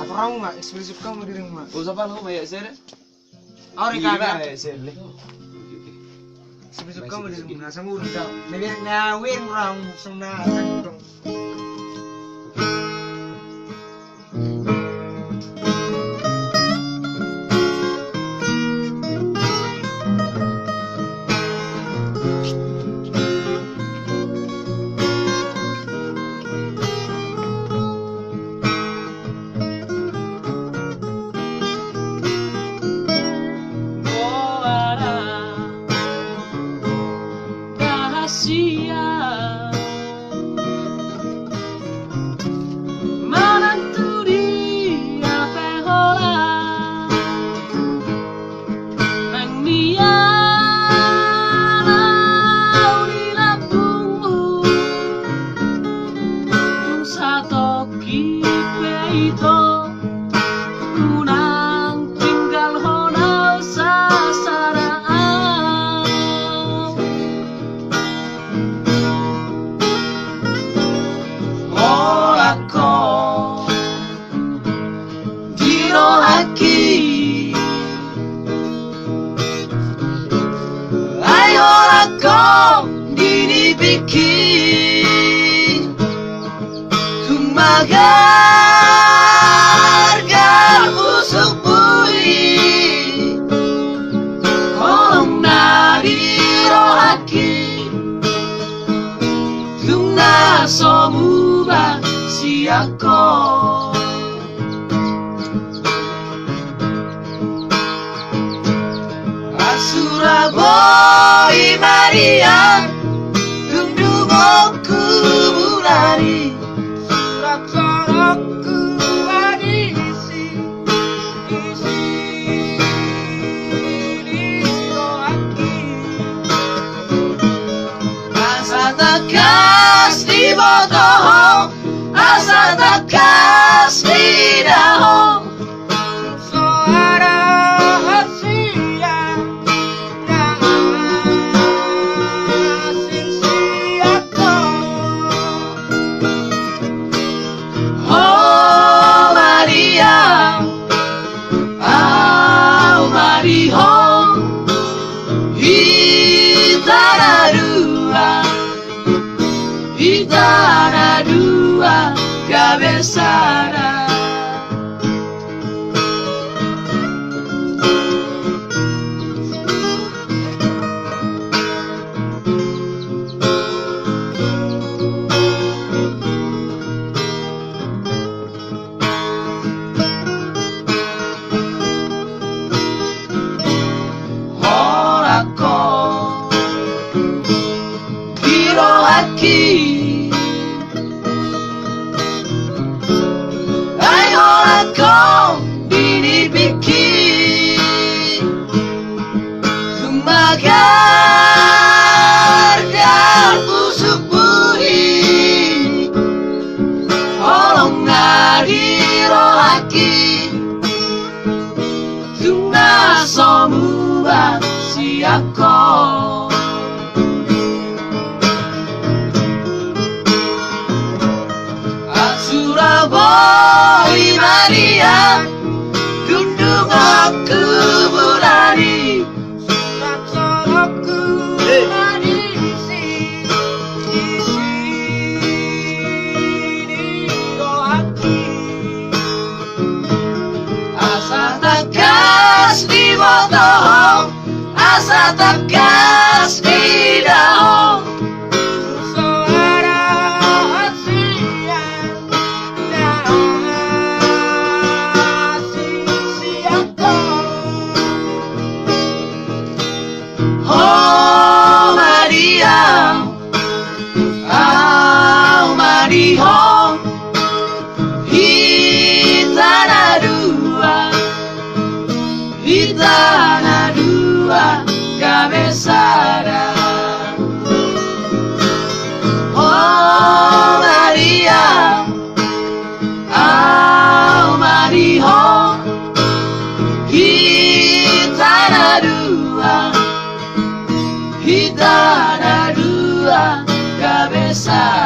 Aturan nggak eksplisit kamu di rumah. Usah apa lu banyak share? Oh, Gimana Rika. ya share le? Eksplisit kamu di rumah. Sama udah. Nawin orang sana kan dong. Magargal busuk bui kolong nari rohaki tungna somuba siako Asura boy Maria tundungo kubulari Kas di bodoh, asa takas di daho. Suara hasia, asing siako. Oh Maria, oh Maria, Itana dua cabezara Horako Hiroaki Kau dinibiki Magar dan busuk buri Olong nari rohaki Tuna somuba siako Asura boy Maria tundung aku bulani aku bulani di sini doaki asa takas di bodoh asa takas di daho Itana dua cabezara Oh Maria Oh Maria Itana dua cabezara